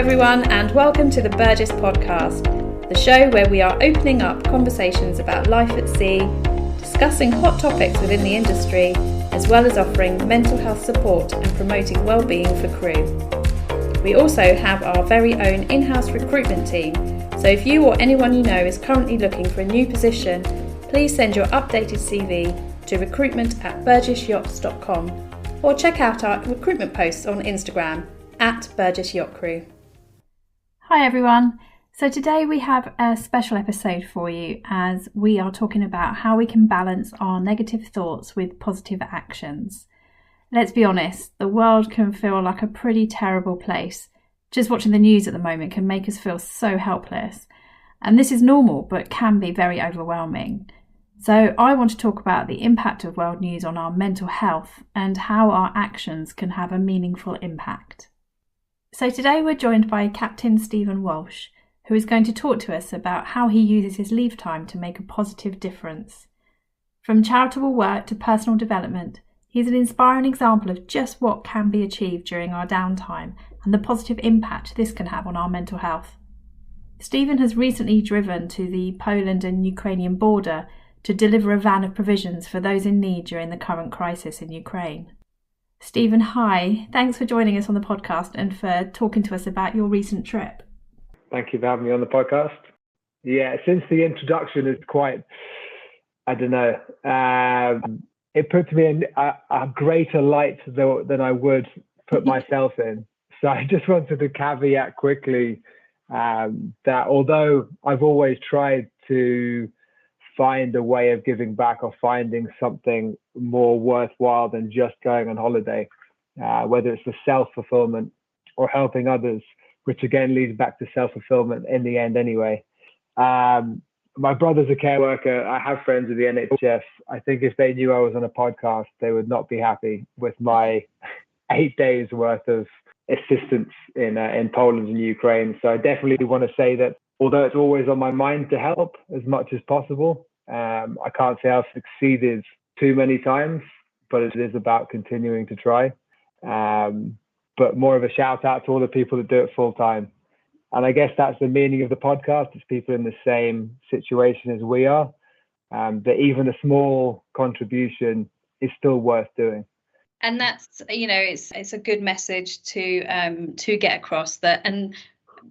everyone, and welcome to the Burgess podcast, the show where we are opening up conversations about life at sea, discussing hot topics within the industry, as well as offering mental health support and promoting well-being for crew. We also have our very own in-house recruitment team, so if you or anyone you know is currently looking for a new position, please send your updated CV to recruitment@burgessyachts.com or check out our recruitment posts on Instagram @Burgess Yacht Crew. Hi everyone. So today we have a special episode for you as we are talking about how we can balance our negative thoughts with positive actions. Let's be honest, the world can feel like a pretty terrible place. Just watching the news at the moment can make us feel so helpless. And this is normal, but can be very overwhelming. So I want to talk about the impact of world news on our mental health and how our actions can have a meaningful impact. So today we're joined by Captain Stephen Walsh, who is going to talk to us about how he uses his leave time to make a positive difference. From charitable work to personal development, he's an inspiring example of just what can be achieved during our downtime and the positive impact this can have on our mental health. Stephen has recently driven to the Poland and Ukrainian border to deliver a van of provisions for those in need during the current crisis in Ukraine. Stephen, hi. Thanks for joining us on the podcast and for talking to us about your recent trip. Thank you for having me on the podcast. Yeah, since the introduction is quite, I don't know, it puts me in a greater light than I would put myself in. So I just wanted to caveat quickly that although I've always tried to find a way of giving back or finding something more worthwhile than just going on holiday, whether it's for self-fulfillment or helping others, which again leads back to self-fulfillment in the end anyway. My brother's a care worker. I have friends with the NHS. I think if they knew I was on a podcast, they would not be happy with my 8 days worth of assistance in Poland and Ukraine. So I definitely want to say that although it's always on my mind to help as much as possible, I can't say I've succeeded too many times, but it is about continuing to try. But more of a shout out to all the people that do it full time. And I guess that's the meaning of the podcast. It's people in the same situation as we are, that even a small contribution is still worth doing. And that's, it's a good message to get across that, and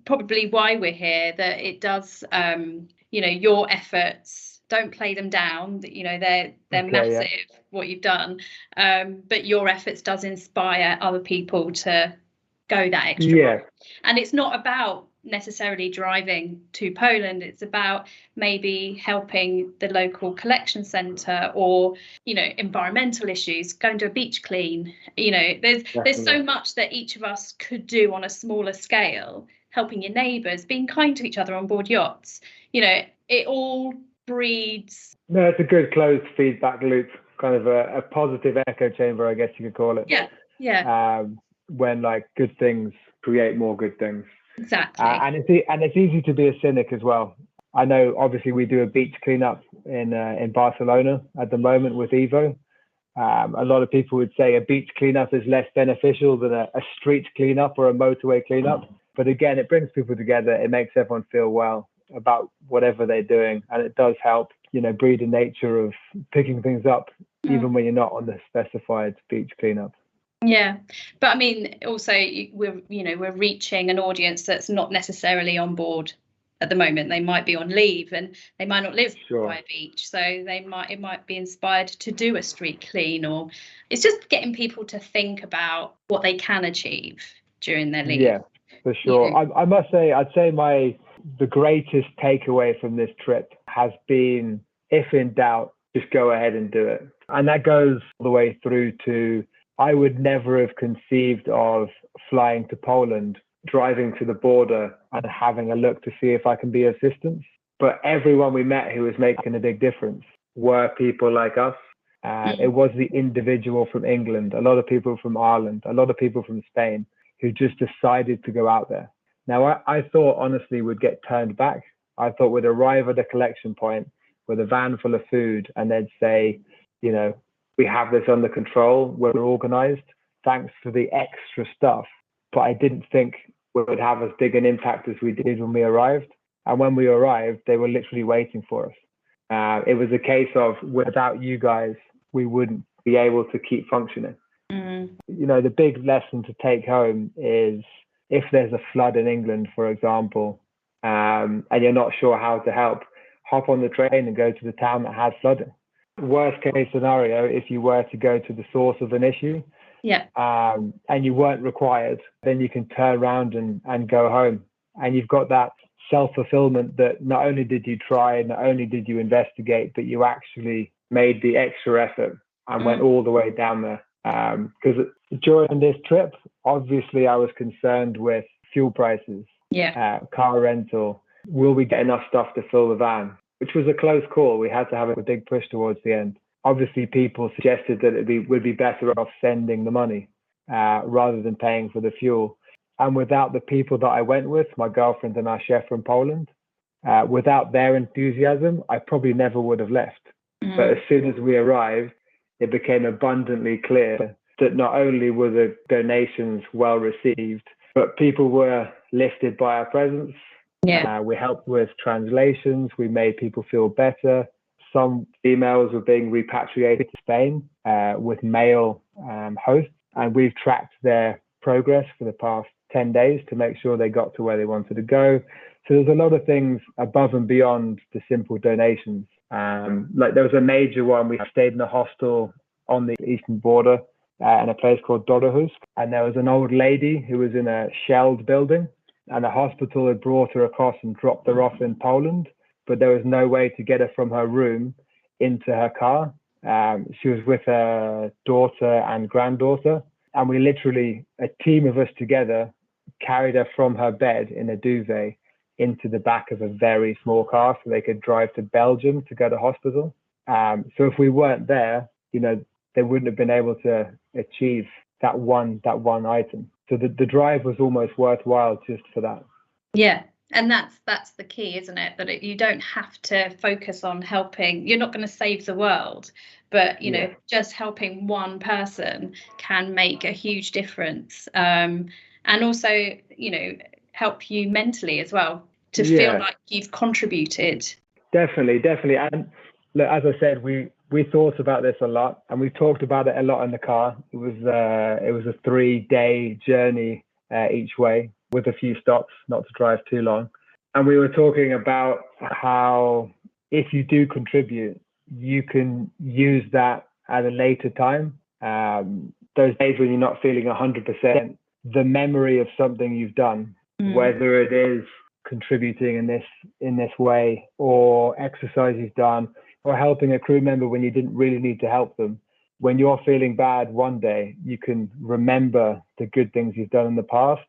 probably why we're here, that it does, your efforts, don't play them down, that, they're okay, massive, yeah, what you've done. But your efforts does inspire other people to go that extra mile. And it's not about necessarily driving to Poland. It's about maybe helping the local collection centre or, environmental issues, going to a beach clean. There's so much that each of us could do on a smaller scale, helping your neighbours, being kind to each other on board yachts. It all breeds. No, it's a good closed feedback loop, kind of a positive echo chamber, I guess you could call it. Yeah. When good things create more good things. Exactly. And it's easy to be a cynic as well. I know obviously we do a beach cleanup in Barcelona at the moment with Evo. A lot of people would say a beach cleanup is less beneficial than a street cleanup or a motorway cleanup. But again, it brings people together. It makes everyone feel well about whatever they're doing. And it does help, breed a nature of picking things up, even when you're not on the specified beach cleanup. Yeah, but I mean, also we're reaching an audience that's not necessarily on board at the moment. They might be on leave and they might not live by a beach, so it might be inspired to do a street clean, or it's just getting people to think about what they can achieve during their leave. Yeah, for sure. I must say, I'd say the greatest takeaway from this trip has been, if in doubt, just go ahead and do it. And that goes all the way through to, I would never have conceived of flying to Poland, driving to the border and having a look to see if I can be of assistance. But everyone we met who was making a big difference were people like us. It was the individual from England, a lot of people from Ireland, a lot of people from Spain who just decided to go out there. Now, I thought honestly we'd get turned back. I thought we'd arrive at a collection point with a van full of food and they'd say, we have this under control, we're organized, thanks for the extra stuff. But I didn't think would have as big an impact as we did when we arrived. And when we arrived, they were literally waiting for us. It was a case of, without you guys, we wouldn't be able to keep functioning. You know, the big lesson to take home is, if there's a flood in England, for example, and you're not sure how to help, hop on the train and go to the town that has flooding. Worst case scenario, if you were to go to the source of an issue, and you weren't required, then you can turn around and go home. And you've got that self-fulfillment that not only did you try, not only did you investigate, but you actually made the extra effort and went all the way down there. Because during this trip, obviously I was concerned with fuel prices, car rental. Will we get enough stuff to fill the van? Which was a close call. We had to have a big push towards the end. Obviously, people suggested that it would be better off sending the money rather than paying for the fuel. And without the people that I went with, my girlfriend and our chef from Poland, without their enthusiasm, I probably never would have left. But as soon as we arrived, it became abundantly clear that not only were the donations well received, but people were lifted by our presence. We helped with translations. We made people feel better. Some females were being repatriated to Spain with male hosts, and we've tracked their progress for the past 10 days to make sure they got to where they wanted to go. So there's a lot of things above and beyond the simple donations. Like there was a major one. We stayed in a hostel on the eastern border in a place called Dorohusk, and there was an old lady who was in a shelled building, and the hospital had brought her across and dropped her off in Poland, but there was no way to get her from her room into her car. She was with her daughter and granddaughter, and we literally, a team of us together, carried her from her bed in a duvet into the back of a very small car so they could drive to Belgium to go to hospital. So if we weren't there, you know, they wouldn't have been able to achieve that one item. So the drive was almost worthwhile just for that. Yeah. And that's the key, isn't it? That you don't have to focus on helping. You're not going to save the world, but, you know, just helping one person can make a huge difference. And also, you know, help you mentally as well to feel like you've contributed. Definitely. And look, as I said, we thought about this a lot, and we talked about it a lot in the car. It was a 3-day journey each way, with a few stops, not to drive too long. And we were talking about how if you do contribute, you can use that at a later time. Those days when you're not feeling 100%, the memory of something you've done, whether it is contributing in this way, or exercise you've done, or helping a crew member when you didn't really need to help them. When you're feeling bad one day, you can remember the good things you've done in the past.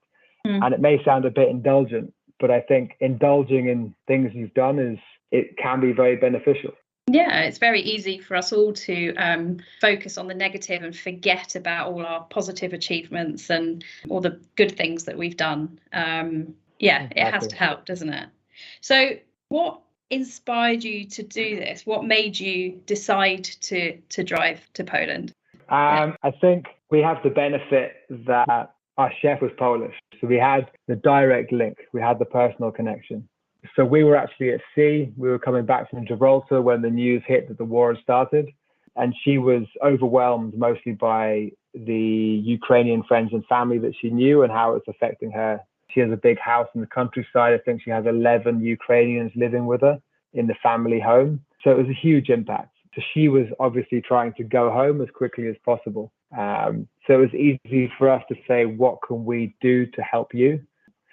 And it may sound a bit indulgent, but I think indulging in things you've done it can be very beneficial. Yeah, it's very easy for us all to focus on the negative and forget about all our positive achievements and all the good things that we've done. It has to help, doesn't it? So what inspired you to do this? What made you decide to drive to Poland? I think we have the benefit that our chef was Polish. So we had the direct link. We had the personal connection. So we were actually at sea. We were coming back from Gibraltar when the news hit that the war had started. And she was overwhelmed mostly by the Ukrainian friends and family that she knew and how it was affecting her. She has a big house in the countryside. I think she has 11 Ukrainians living with her in the family home. So it was a huge impact. So she was obviously trying to go home as quickly as possible. So it was easy for us to say, what can we do to help you?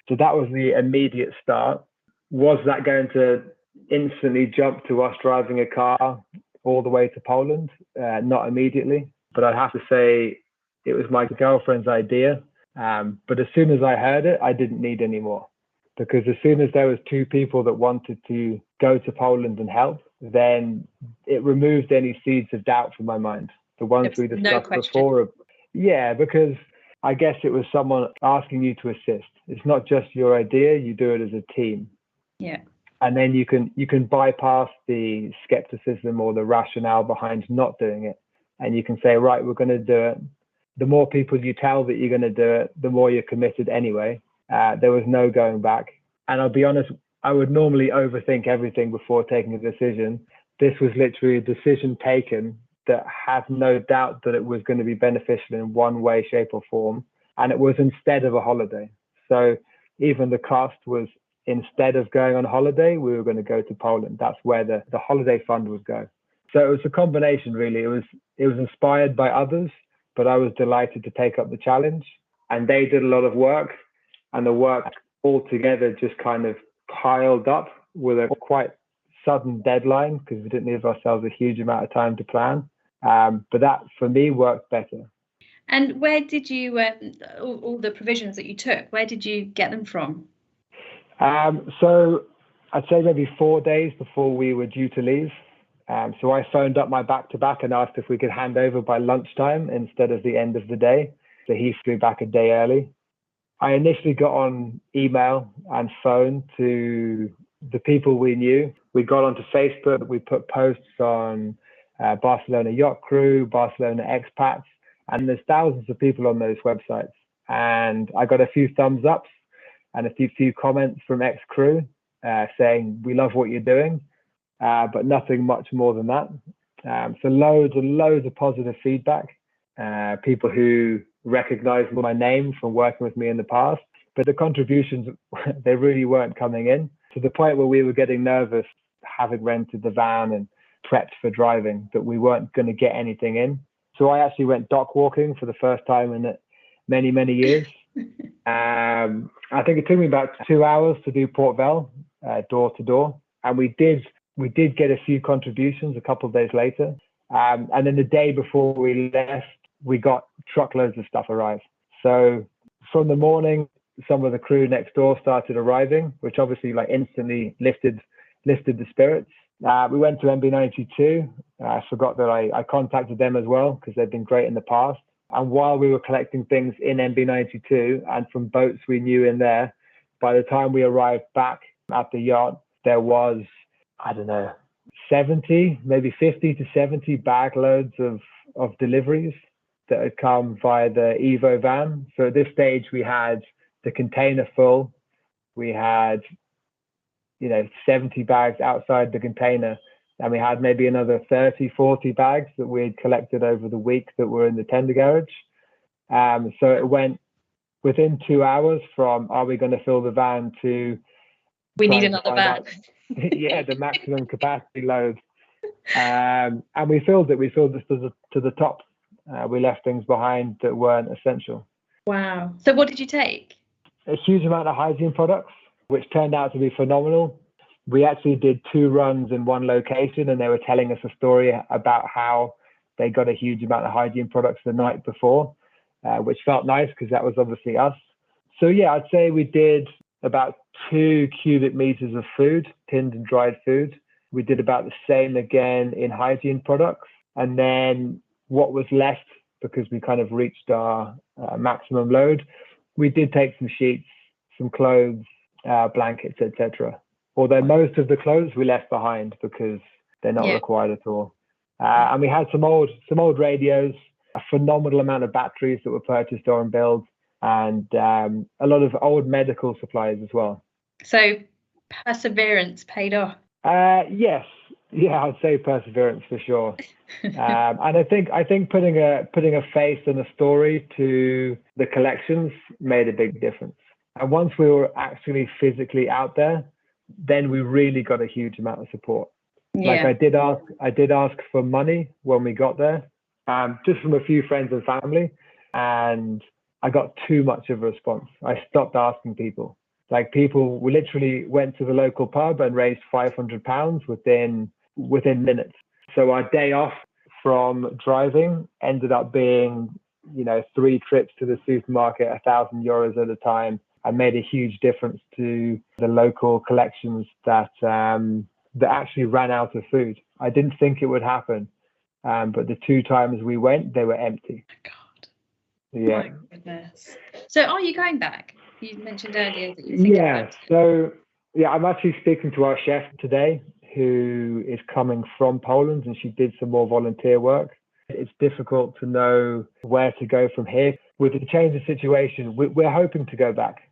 So that was the immediate start. Was that going to instantly jump to us driving a car all the way to Poland? Not immediately, but I'd have to say it was my girlfriend's idea. But as soon as I heard it, I didn't need any more, because as soon as there was 2 people that wanted to go to Poland and help, then it removed any seeds of doubt from my mind. The ones we discussed before. Yeah, because I guess it was someone asking you to assist. It's not just your idea, you do it as a team. Yeah. And then you can bypass the skepticism or the rationale behind not doing it. And you can say, right, we're going to do it. The more people you tell that you're going to do it, the more you're committed anyway. There was no going back. And I'll be honest, I would normally overthink everything before taking a decision. This was literally a decision taken that had no doubt that it was going to be beneficial in one way, shape, or form. And it was instead of a holiday. So even the cost was, instead of going on holiday, we were going to go to Poland. That's where the holiday fund would go. So it was a combination, really. It was inspired by others, but I was delighted to take up the challenge. And they did a lot of work, and the work altogether just kind of piled up with a quite sudden deadline because we didn't leave ourselves a huge amount of time to plan. But that, for me, worked better. And where did you, all the provisions that you took, where did you get them from? So I'd say maybe 4 days before we were due to leave. So I phoned up my back-to-back and asked if we could hand over by lunchtime instead of the end of the day. So he flew back a day early. I initially got on email and phone to the people we knew. We got onto Facebook. We put posts on Barcelona Yacht Crew, Barcelona Expats, and there's thousands of people on those websites. And I got a few thumbs ups and a few comments from ex-crew saying, we love what you're doing, but nothing much more than that. So loads and loads of positive feedback. People who recognized my name from working with me in the past, but the contributions, they really weren't coming in, to the point where we were getting nervous, having rented the van and prepped for driving, that we weren't going to get anything in. So I actually went dock walking for the first time in many, many years. I think it took me about 2 hours to do Port Vell, door to door. And we did get a few contributions a couple of days later. And then the day before we left, we got truckloads of stuff arrive. So from the morning, some of the crew next door started arriving, which obviously instantly lifted the spirits. We went to MB92. I forgot that I contacted them as well because they've been great in the past. And while we were collecting things in MB92 and from boats we knew in there, by the time we arrived back at the yacht, there was, 70, maybe 50 to 70 bag loads of deliveries that had come via the Evo van. So at this stage, we had the container full. We had, 70 bags outside the container. And we had maybe another 30, 40 bags that we had collected over the week that were in the tender garage. So it went within 2 hours from, are we going to fill the van, to we need another van. The maximum capacity load. And we filled it. We filled this to the top. We left things behind that weren't essential. Wow. So what did you take? A huge amount of hygiene products, which turned out to be phenomenal. We actually did 2 runs in one location, and they were telling us a story about how they got a huge amount of hygiene products the night before, which felt nice because that was obviously us. So yeah, I'd say we did about 2 cubic meters of food, tinned and dried food. We did about the same again in hygiene products. And then what was left, because we kind of reached our maximum load, we did take some sheets, some clothes, blankets, etc. Although most of the clothes we left behind because they're not required at all. And we had some old radios, a phenomenal amount of batteries that were purchased or in build, and a lot of old medical supplies as well. So perseverance paid off. Yes. Yeah, I'd say perseverance for sure. And I think putting a face and a story to the collections made a big difference. And once we were actually physically out there, then we really got a huge amount of support. Yeah. Like I did ask for money when we got there, just from a few friends and family, and I got too much of a response. I stopped asking people. Like, people literally went to the local pub and raised £500 within minutes. So our day off from driving ended up being, 3 trips to the supermarket, €1,000 at a time, and made a huge difference to the local collections that actually ran out of food. I didn't think it would happen, but the 2 times we went, they were empty. Oh my God. Yeah. My goodness. So are you going back? You mentioned earlier that you think about it. So I'm actually speaking to our chef today, who is coming from Poland, and she did some more volunteer work. It's difficult to know where to go from here. With the change of situation, we're hoping to go back.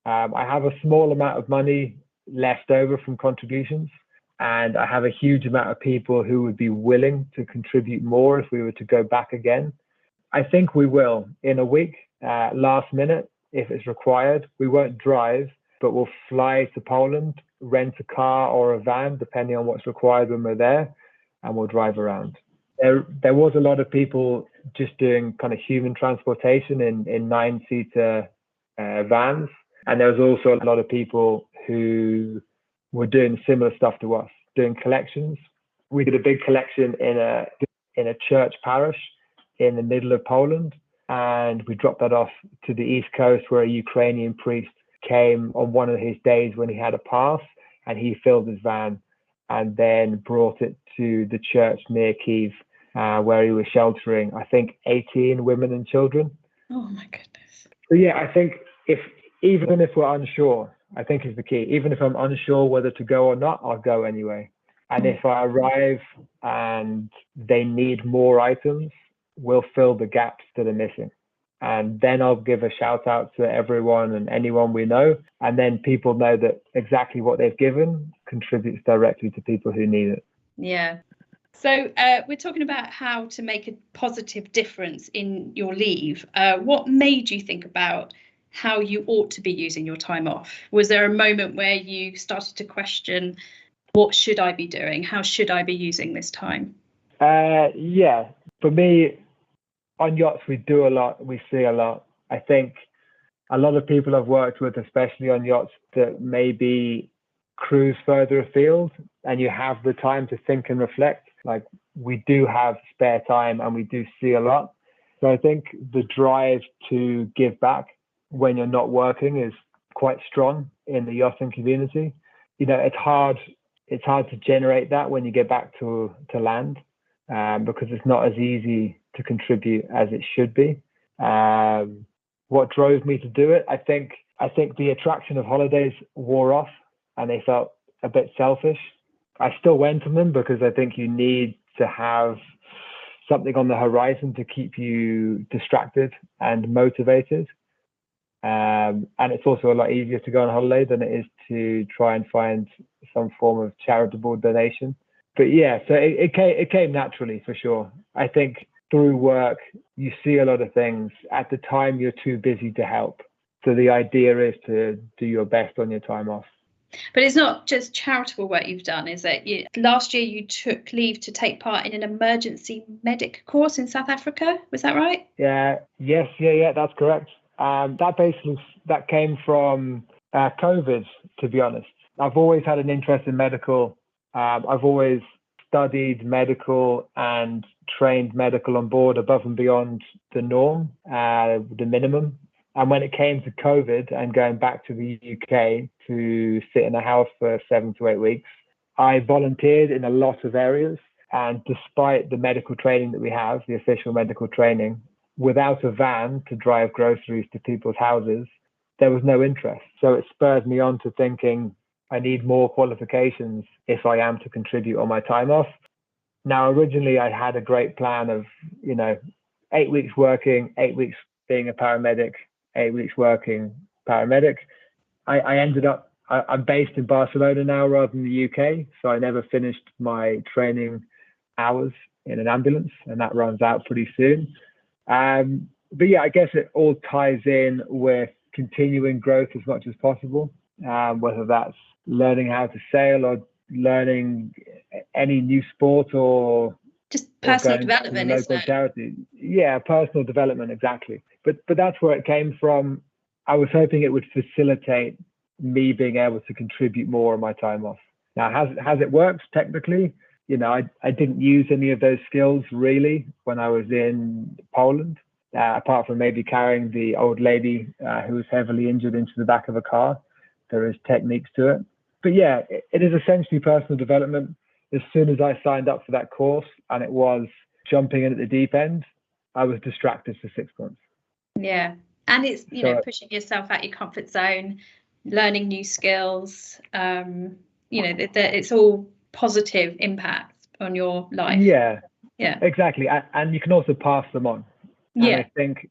I have a small amount of money left over from contributions, and I have a huge amount of people who would be willing to contribute more if we were to go back again. I think we will in a week, last minute, if it's required. We won't drive, but we'll fly to Poland, rent a car or a van, depending on what's required when we're there, and we'll drive around. There was a lot of people just doing kind of human transportation in 9-seater vans. And there was also a lot of people who were doing similar stuff to us, doing collections. We did a big collection in a church parish in the middle of Poland, and we dropped that off to the East Coast, where a Ukrainian priest came on one of his days when he had a pass, and he filled his van and then brought it to the church near Kiev, where he was sheltering, I think, 18 women and children. Oh my goodness. So yeah, I think even if we're unsure, I think is the key. Even if I'm unsure whether to go or not, I'll go anyway. And if I arrive and they need more items, we'll fill the gaps that are missing. And then I'll give a shout out to everyone and anyone we know. And then people know that exactly what they've given contributes directly to people who need it. Yeah. So we're talking about how to make a positive difference in your leave. What made you think about how you ought to be using your time off? Was there a moment where you started to question, what should I be doing? How should I be using this time? Yeah, for me, on yachts, we do a lot, we see a lot. I think a lot of people I've worked with, especially on yachts that maybe cruise further afield, and you have the time to think and reflect. Like, we do have spare time and we do see a lot. So I think the drive to give back when you're not working is quite strong in the yachting community. You know, it's hard to generate that when you get back to land, because it's not as easy to contribute as it should be. What drove me to do it? I think the attraction of holidays wore off and they felt a bit selfish. I still went on them because I think you need to have something on the horizon to keep you distracted and motivated. And it's also a lot easier to go on holiday than it is to try and find some form of charitable donation. But yeah, so it came naturally for sure. I think through work, you see a lot of things. At the time, you're too busy to help. So the idea is to do your best on your time off. But it's not just charitable work you've done, is it? Last year you took leave to take part in an emergency medic course in South Africa. Was that right? Yeah. Yes. Yeah. That's correct. That came from COVID, to be honest. I've always had an interest in medical. I've always studied medical and trained medical on board above and beyond the norm, the minimum. And when it came to COVID and going back to the UK to sit in a house for 7 to 8 weeks, I volunteered in a lot of areas. And despite the medical training that we have, the official medical training, without a van to drive groceries to people's houses, there was no interest. So it spurred me on to thinking I need more qualifications if I am to contribute on my time off. Now, originally I had a great plan of, 8 weeks working, 8 weeks being a paramedic, 8 weeks working paramedic. I ended up, I'm based in Barcelona now rather than the UK. So I never finished my training hours in an ambulance, and that runs out pretty soon. But yeah, I guess it all ties in with continuing growth as much as possible, whether that's learning how to sail or learning any new sport or just personal development, isn't it? Charity. Yeah, personal development, exactly. But that's where it came from. I was hoping it would facilitate me being able to contribute more on my time off. Now, has it worked technically? I didn't use any of those skills really when I was in Poland, apart from maybe carrying the old lady who was heavily injured into the back of a car. There is techniques to it. But yeah, it is essentially personal development. As soon as I signed up for that course and it was jumping in at the deep end, I was distracted for 6 months. Yeah. And it's, pushing yourself out your comfort zone, learning new skills, it's all positive impacts on your life. Yeah, exactly. And you can also pass them on. Yeah. And I think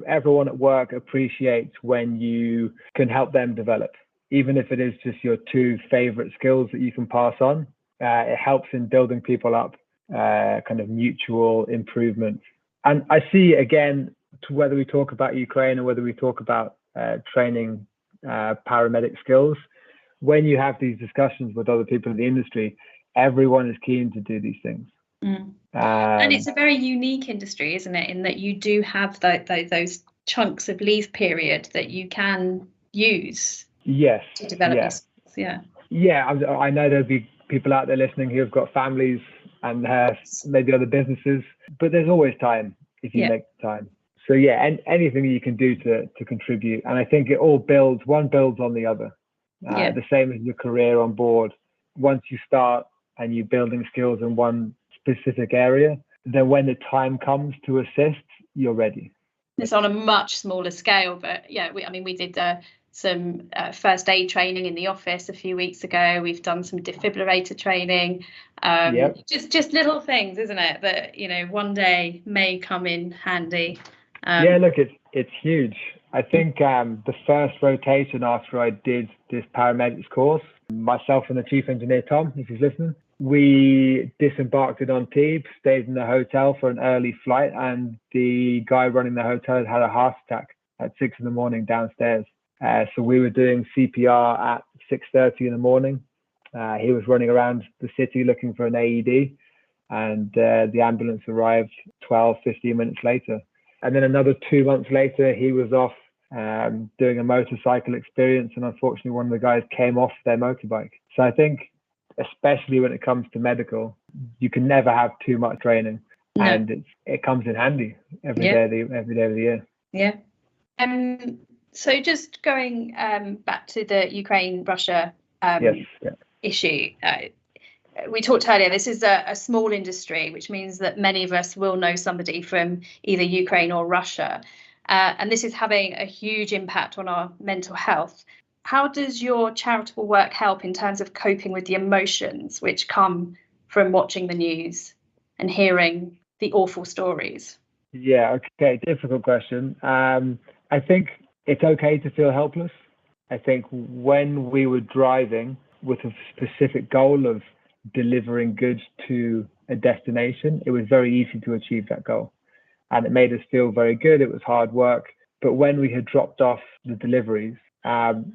everyone at work appreciates when you can help them develop, even if it is just your two favorite skills that you can pass on. It helps in building people up, kind of mutual improvement. And I see, again, to whether we talk about Ukraine or whether we talk about training paramedic skills, when you have these discussions with other people in the industry, everyone is keen to do these things. And it's a very unique industry, isn't it, in that you do have those chunks of leave period that you can use to develop your skills. I know there'll be people out there listening who have got families and maybe other businesses, but there's always time if you make the time. So and anything you can do to contribute, and I think it all builds on the other. The same as your career on board. Once you start and you're building skills in one specific area, then when the time comes to assist, you're ready. It's on a much smaller scale, but we did some first aid training in the office a few weeks ago. We've done some defibrillator training, just little things, isn't it, that one day may come in handy. Look, it's huge. I think the first rotation after I did this paramedics course, myself and the chief engineer Tom, if he's listening, we disembarked in Antibes, stayed in the hotel for an early flight, and the guy running the hotel had a heart attack at 6 a.m. downstairs. So we were doing CPR at 6:30 in the morning. He was running around the city looking for an AED, and the ambulance arrived 15 minutes later. And then another 2 months later, he was off doing a motorcycle experience, and unfortunately one of the guys came off their motorbike. So I think, especially when it comes to medical, you can never have too much training, and it comes in handy every day of the year. So just going back to the Ukraine-Russia issue, we talked earlier, this is a small industry, which means that many of us will know somebody from either Ukraine or Russia. And this is having a huge impact on our mental health. How does your charitable work help in terms of coping with the emotions which come from watching the news and hearing the awful stories? Difficult question. I think it's okay to feel helpless. I think when we were driving with a specific goal of delivering goods to a destination, it was very easy to achieve that goal. And it made us feel very good. It was hard work. But when we had dropped off the deliveries,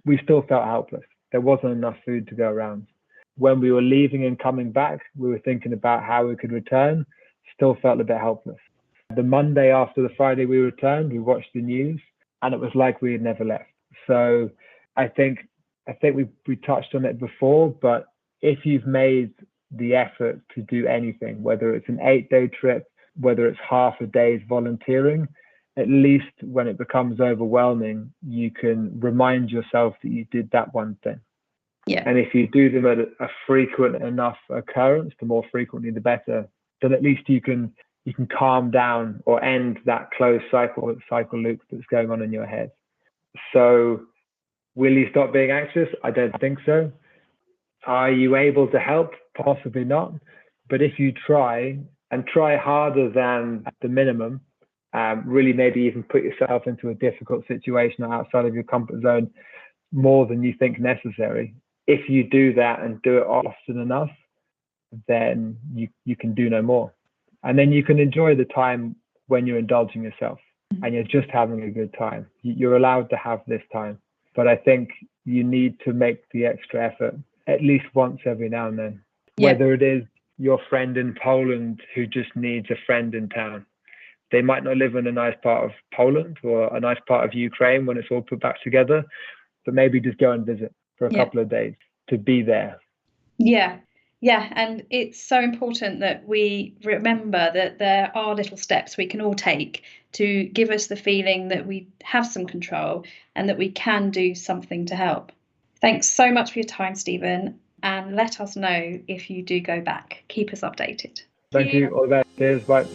we still felt helpless. There wasn't enough food to go around. When we were leaving and coming back, we were thinking about how we could return, still felt a bit helpless. The Monday after the Friday we returned, we watched the news, and it was like we had never left. So I think we touched on it before, but if you've made the effort to do anything, whether it's an 8-day trip, whether it's half a day's volunteering, at least when it becomes overwhelming, you can remind yourself that you did that one thing. And if you do them at a frequent enough occurrence, the more frequently the better, then at least you can calm down or end that closed cycle loop that's going on in your head. So will you stop being anxious? I don't think so. Are you able to help? Possibly not. But if you try harder than the minimum, really maybe even put yourself into a difficult situation or outside of your comfort zone more than you think necessary. If you do that and do it often enough, then you can do no more. And then you can enjoy the time when you're indulging yourself and you're just having a good time. You're allowed to have this time. But I think you need to make the extra effort at least once every now and then, whether it is your friend in Poland who just needs a friend in town. They might not live in a nice part of Poland or a nice part of Ukraine when it's all put back together, but maybe just go and visit for a couple of days to be there. And it's so important that we remember that there are little steps we can all take to give us the feeling that we have some control and that we can do something to help. Thanks so much for your time, Stephen, and let us know if you do go back. Keep us updated. Thank you. All the best. Cheers. Bye.